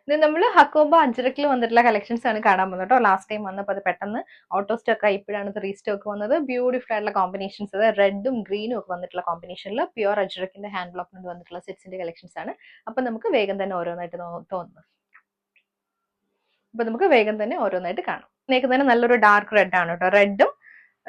ഇത് നമ്മൾ ഹക്കോബ അജ്രക്കിൽ വന്നിട്ടുള്ള കളക്ഷൻസ് ആണ് കാണാൻ പോകുന്നത് കേട്ടോ. ലാസ്റ്റ് ടൈം വന്നപ്പോൾ അത് പെട്ടെന്ന് ഔട്ടോ സ്റ്റോക്ക് ആയി, ഇപ്പോഴാണ് ഇത് റീസ്റ്റോക്ക് വന്നത്. ബ്യൂട്ടിഫുൾ ആയിട്ടുള്ള കോമ്പിനേഷൻസ്, അത് റെഡും ഗ്രീനും ഒക്കെ വന്നിട്ടുള്ള കോമ്പിനേഷനിൽ പ്യുവർ അജ്രക്കിന്റെ ഹാൻഡ് ബ്ലോക്ക് വന്നിട്ടുള്ള സെറ്റ്സിന്റെ കളക്ഷൻസ് ആണ്. അപ്പൊ നമുക്ക് വേഗം തന്നെ ഓരോന്നായിട്ട് തോന്നുന്നു. അപ്പൊ നമുക്ക് വേഗം തന്നെ ഓരോന്നായിട്ട് കാണാം. തന്നെ നല്ലൊരു ഡാർക്ക് റെഡ് ആണ് കേട്ടോ.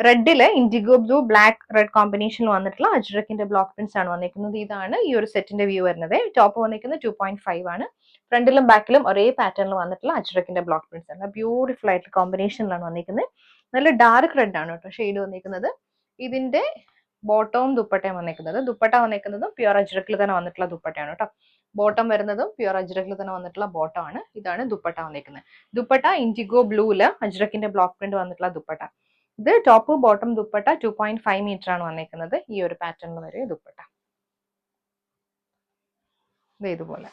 റെഡില് ഇൻഡിഗോ ബ്ലൂ ബ്ലാക്ക് റെഡ് കോമ്പിനേഷനിൽ വന്നിട്ടുള്ള അജ്രക്കിന്റെ ബ്ലോക്ക് പ്രിന്റ്സ് ആണ് വന്നിരിക്കുന്നത്. ഇതാണ് ഈ ഒരു സെറ്റിന്റെ വ്യൂ വരുന്നത്. ടോപ്പ് വന്നിരിക്കുന്നത് 2.5 ആണ്. ഫ്രണ്ടിലും ബാക്കിലും ഒരേ പാറ്റേണിൽ വന്നിട്ടുള്ള അജ്രക്കിന്റെ ബ്ലോക്ക് പ്രിന്റ്സ് ആണ്. ബ്യൂട്ടിഫുൾ ആയിട്ടുള്ള കോമ്പിനേഷനിലാണ് വന്നിരിക്കുന്നത്. നല്ല ഡാർക്ക് റെഡ് ആണ് കേട്ടോ ഷെയ്ഡ് വന്നിരിക്കുന്നത്. ഇതിന്റെ ബോട്ടവും ദുപ്പട്ടയും വന്നിരിക്കുന്നത്. ദുപ്പട്ട വന്നിരിക്കുന്നതും പ്യുവർ അജ്രക്കിൽ തന്നെ വന്നിട്ടുള്ള ദുപ്പട്ടയാണ് കേട്ടോ. ബോട്ടം വരുന്നതും പ്യുവർ അജ്രക്കിൽ തന്നെ വന്നിട്ടുള്ള ബോട്ടം ആണ്. ഇതാണ് ദുപ്പട്ട വന്നിരിക്കുന്നത്. ദുപ്പട്ട ഇൻഡിഗോ ബ്ലൂല് അജ്രക്കിന്റെ ബ്ലോക്ക് പ്രിന്റ് വന്നിട്ടുള്ള ദുപ്പട്ട. ഇത് ടോപ്പ് ബോട്ടം ദുപ്പട്ട 2.5 മീറ്റർ ആണ് വന്നിരിക്കുന്നത്. ഈ ഒരു പാറ്റേണിൽ വരെ ദുപ്പട്ട ഇതുപോലെ.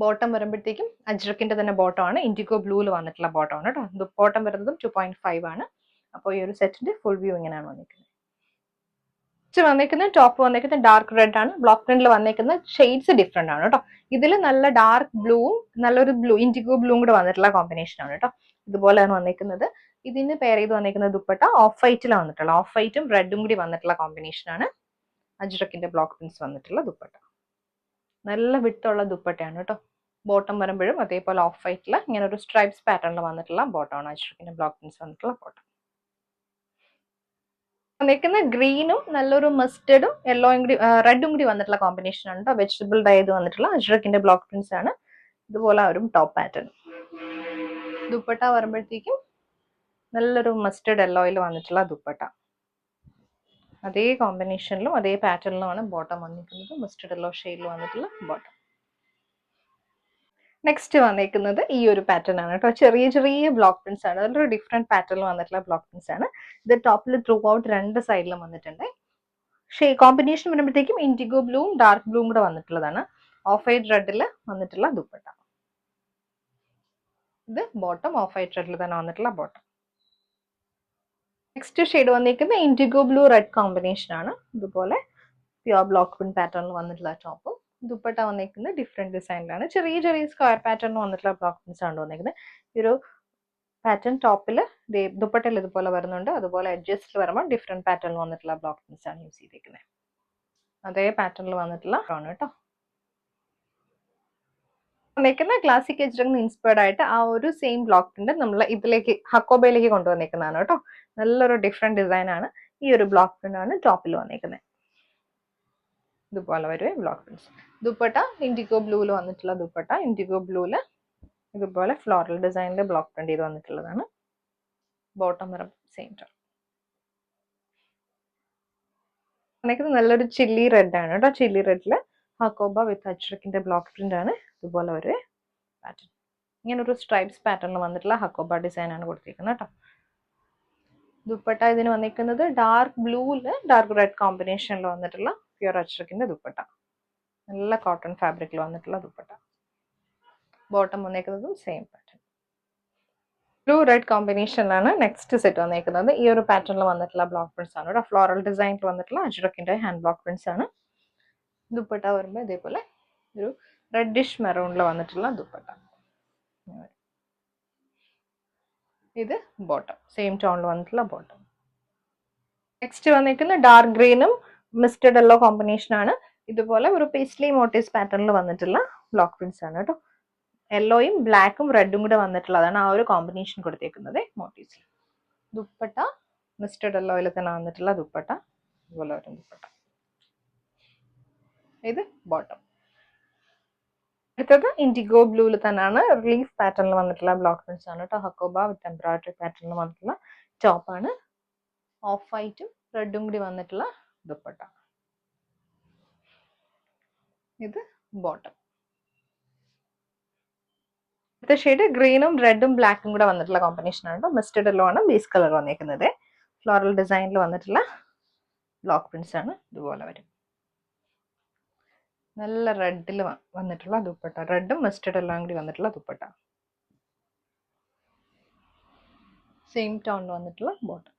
ബോട്ടം വരുമ്പോഴത്തേക്കും അജ്രക്കിന്റെ തന്നെ ബോട്ടം ആണ്. ഇൻഡിഗോ ബ്ലൂവിൽ വന്നിട്ടുള്ള ബോട്ടം ആണ് കേട്ടോ. ബോട്ടം വരുന്നതും 2.5 ആണ്. അപ്പോൾ ഈ ഒരു സെറ്റിന്റെ ഫുൾ വ്യൂ ഇങ്ങനെയാണ് വന്നിരിക്കുന്നത്. വന്നിരിക്കുന്നത് ടോപ്പ് വന്നിരിക്കുന്നത് ഡാർക്ക് റെഡ് ആണ്. ബ്ലോക്ക് പ്രിന്റിൽ വന്നിരിക്കുന്ന ഷെയ്ഡ്സ് ഡിഫറെന്റ് ആണ് കേട്ടോ. ഇതിൽ നല്ല ഡാർക്ക് ബ്ലൂവും നല്ലൊരു ബ്ലൂ ഇൻഡിഗോ ബ്ലൂവും കൂടെ വന്നിട്ടുള്ള കോമ്പിനേഷൻ ആണ് കേട്ടോ. ഇതുപോലെയാണ് വന്നിരിക്കുന്നത്. ഇതിന് പെയർ ചെയ്ത് വന്നിരിക്കുന്ന ദുപ്പട്ട ഓഫ് വൈറ്റിലാണ് വന്നിട്ടുള്ള. ഓഫ് വൈറ്റും റെഡും കൂടി വന്നിട്ടുള്ള കോമ്പിനേഷൻ ആണ് അജ്രക്കിന്റെ ബ്ലോക്ക് പ്രിന്റ്സ് വന്നിട്ടുള്ള ദുപ്പട്ട. നല്ല വിട്ടുള്ള ദുപ്പട്ടയാണ് കേട്ടോ. ബോട്ടം വരുമ്പോഴും അതേപോലെ ഓഫ് വൈറ്റിൽ ഇങ്ങനെ ഒരു സ്ട്രൈപ്സ് പാറ്റേണിൽ വന്നിട്ടുള്ള ബോട്ടമാണ് അജ്രക്കിന്റെ ബ്ലോക്ക് പ്രിന്റ്സ് വന്നിട്ടുള്ള ബോട്ടം. വന്നിരിക്കുന്ന ഗ്രീനും നല്ലൊരു മസ്റ്റർഡും യെല്ലോയും കൂടി റെഡും കൂടി വന്നിട്ടുള്ള കോമ്പിനേഷൻ ആണ് കേട്ടോ. വെജിറ്റബിൾ ഡൈ ചെയ്ത് വന്നിട്ടുള്ള അജ്രക്കിന്റെ ബ്ലോക്ക് പ്രിന്റ്സ് ആണ്. ഇതുപോലെ ഒരു ടോപ്പ് പാറ്റേൺ. ദുപ്പട്ട വരുമ്പോഴത്തേക്കും നല്ലൊരു മസ്റ്റർഡ് യെല്ലോയിൽ വന്നിട്ടുള്ള ദുപ്പട്ട. അതേ കോമ്പിനേഷനിലും അതേ പാറ്റേണിലുമാണ് ബോട്ടം വന്നിരിക്കുന്നത്. മസ്റ്റർഡ് യെല്ലോ ഷെയ്ഡിൽ വന്നിട്ടുള്ള ബോട്ടം. നെക്സ്റ്റ് വന്നിരിക്കുന്നത് ഈ ഒരു പാറ്റേൺ ആണ് കേട്ടോ. ചെറിയ ചെറിയ ബ്ലോക്ക് പ്രിന്റ്സ് ആണ്. നല്ലൊരു ഡിഫറെന്റ് പാറ്റേണിൽ വന്നിട്ടുള്ള ബ്ലോക്ക് പ്രിന്റ്സ് ആണ്. ഇത് ടോപ്പിൽ ത്രൂ ഔട്ട് രണ്ട് സൈഡിലും വന്നിട്ടുണ്ട്. കോമ്പിനേഷൻ വരുമ്പോഴത്തേക്കും ഇൻഡിഗോ ബ്ലൂവും ഡാർക്ക് ബ്ലൂവും കൂടെ വന്നിട്ടുള്ളതാണ്. ഓഫ് വൈറ്റ് റെഡിൽ വന്നിട്ടുള്ള ദുപ്പട്ട. ഇത് ബോട്ടം ഓഫ് വൈറ്റ് റെഡിൽ തന്നെ വന്നിട്ടുള്ള ബോട്ടം. നെക്സ്റ്റ് ഷെയ്ഡ് വന്നിരിക്കുന്നത് ഇൻഡിഗോ ബ്ലൂ റെഡ് കോമ്പിനേഷൻ ആണ്. ഇതുപോലെ പ്യുവർ ബ്ലോക്ക് പ്രിന്റ് പാറ്റേണിൽ വന്നിട്ടുള്ള ടോപ്പും. ദുപ്പട്ട വന്നിരിക്കുന്നത് ഡിഫറെന്റ് ഡിസൈനിലാണ്. ചെറിയ ചെറിയ സ്ക്വയർ പാറ്റേണിൽ വന്നിട്ടുള്ള ബ്ലോക്ക് പ്രിന്റ്സ് ആണ് വന്നിരിക്കുന്നത്. ഈ ഒരു പാറ്റേൺ ടോപ്പിൽ ദുപ്പട്ടയിൽ ഇതുപോലെ വരുന്നുണ്ട്. അതുപോലെ എഡ്ജസ്റ്റിൽ വരുമ്പോൾ ഡിഫറെന്റ് പാറ്റേണിൽ വന്നിട്ടുള്ള ബ്ലോക്ക് പ്രിന്റ്സ് ആണ് യൂസ് ചെയ്തിരിക്കുന്നത്. അതേ പാറ്റേണിൽ വന്നിട്ടുള്ള ആണ് കേട്ടോ. വന്നിരിക്കുന്ന ക്ലാസിക് അജ്രക്കിൽ ഇൻസ്പയർഡ് ആയിട്ട് ആ ഒരു സെയിം ബ്ലോക്ക് പ്രിന്റ് നമ്മൾ ഇതിലേക്ക് ഹക്കോബയിലേക്ക് കൊണ്ടുവന്നിരിക്കുന്നതാണ് കേട്ടോ. നല്ലൊരു ഡിഫറെന്റ് ഡിസൈൻ ആണ്. ഈ ഒരു ബ്ലോക്ക് പ്രിന്റ് ആണ് ടോപ്പിൽ വന്നിരിക്കുന്നത്. ഇതുപോലെ വരും ബ്ലോക്ക് പ്രിന്റ്സ്. ദുപ്പട്ട ഇൻഡിഗോ ബ്ലൂവിൽ വന്നിട്ടുള്ള ദുപ്പട്ട. ഇൻഡിഗോ ബ്ലൂവിൽ ഇതുപോലെ ഫ്ലോറൽ ഡിസൈനിൽ ബ്ലോക്ക് പ്രിന്റ് ചെയ്ത് വന്നിട്ടുള്ളതാണ്. ബോട്ടം വരും സെയിം ടോൺ. നല്ലൊരു ചില്ലി റെഡ് ആണ് കേട്ടോ. ചില്ലി റെഡില് ഹക്കോബ വിത്ത് അജ്രക്കിന്റെ ബ്ലോക്ക് പ്രിന്റ് ആണ്. ഇതുപോലെ ഒരു പാറ്റേൺ. ഇങ്ങനെ ഒരു സ്ട്രൈപ്സ് പാറ്റേണിൽ വന്നിട്ടുള്ള ഹക്കോബ ഡിസൈൻ ആണ് കൊടുത്തിരിക്കുന്നത് കേട്ടോ. ദുപ്പട്ട ഇതിന് വന്നിരിക്കുന്നത് ഡാർക്ക് ബ്ലൂവില് ഡാർക്ക് റെഡ് കോമ്പിനേഷനിൽ വന്നിട്ടുള്ള പ്യുവർ അജ്രക്കിന്റെ ദുപ്പട്ട. നല്ല കോട്ടൺ ഫാബ്രിക്കിൽ വന്നിട്ടുള്ള ദുപ്പട്ട. ബോട്ടം വന്നേക്കുന്നതും സെയിം പാറ്റേൺ. ബ്ലൂ റെഡ് കോമ്പിനേഷനിലാണ് നെക്സ്റ്റ് സെറ്റ് വന്നേക്കുന്നത്. ഈ ഒരു പാറ്റേണിൽ വന്നിട്ടുള്ള ബ്ലോക്ക് പ്രിന്റ്സ് ആണ് കേട്ടോ. ഫ്ലോറൽ ഡിസൈനിൽ വന്നിട്ടുള്ള അജ്രക്കിന്റെ ഹാൻഡ് ബ്ലോക്ക് പ്രിന്റ്സ് ആണ്. ദുപ്പട്ട വരുമ്പോൾ ഇതേപോലെ ഒരു റെഡിഷ് മെറൂണിൽ വന്നിട്ടുള്ള ദുപ്പട്ട. ഇത് ബോട്ടം സെയിം ടോണിൽ വന്നിട്ടുള്ള ബോട്ടം. നെക്സ്റ്റ് വന്നിരിക്കുന്ന ഡാർക്ക് ഗ്രീനും മിസ്റ്റഡ് യെല്ലോ കോമ്പിനേഷൻ ആണ്. ഇതുപോലെ ഒരു പേസ്ലി മോട്ടീവ്സ് പാറ്റേണിൽ വന്നിട്ടുള്ള ബ്ലോക്ക് പ്രിന്റ്സ് ആണ് കേട്ടോ. യെല്ലോയും ബ്ലാക്കും റെഡും കൂടെ വന്നിട്ടുള്ളതാണ് ആ ഒരു കോമ്പിനേഷൻ കൊടുത്തേക്കുന്നത് മോട്ടീവ്സിൽ. ദുപ്പട്ട മിസ്റ്റഡ് യെല്ലോയിൽ തന്നെ വന്നിട്ടുള്ള ദുപ്പട്ട. ഇതുപോലെ ഒരു ദുപ്പട്ട. ഇത് ബോട്ടം. അടുത്തത് ഇൻഡിഗോ ബ്ലൂവിൽ തന്നെയാണ് റിലീഫ് പാറ്റേണിൽ വന്നിട്ടുള്ള ബ്ലോക്ക് പ്രിന്റ്സ് ആണ് കേട്ടോ. ഹക്കോബ വിത്ത് എംബ്രോയിഡറി പാറ്റേണിൽ വന്നിട്ടുള്ള ടോപ്പാണ്. ഓഫ് വൈറ്റും റെഡും കൂടി വന്നിട്ടുള്ള ദുപ്പട്ട. ഇത് ബോട്ടം. അടുത്ത ഷെയ്ഡ് ഗ്രീനും റെഡും ബ്ലാക്കും കൂടെ വന്നിട്ടുള്ള കോമ്പിനേഷൻ ആണ് കേട്ടോ. മിസ്റ്റഡ് യെല്ലോ ആണ് ബേസ് കളർ വന്നിരിക്കുന്നത്. ഫ്ലോറൽ ഡിസൈനിൽ വന്നിട്ടുള്ള ബ്ലോക്ക് പ്രിന്റ്സ് ആണ്. ഇതുപോലെ വരും. നല്ല റെഡിൽ വന്നിട്ടുള്ള ദുപ്പട്ട. റെഡും മസ്റ്റർഡ് എല്ലാം കൂടി വന്നിട്ടുള്ള ദുപ്പട്ട. സെയിം ടോണിൽ വന്നിട്ടുള്ള ബോട്ടം.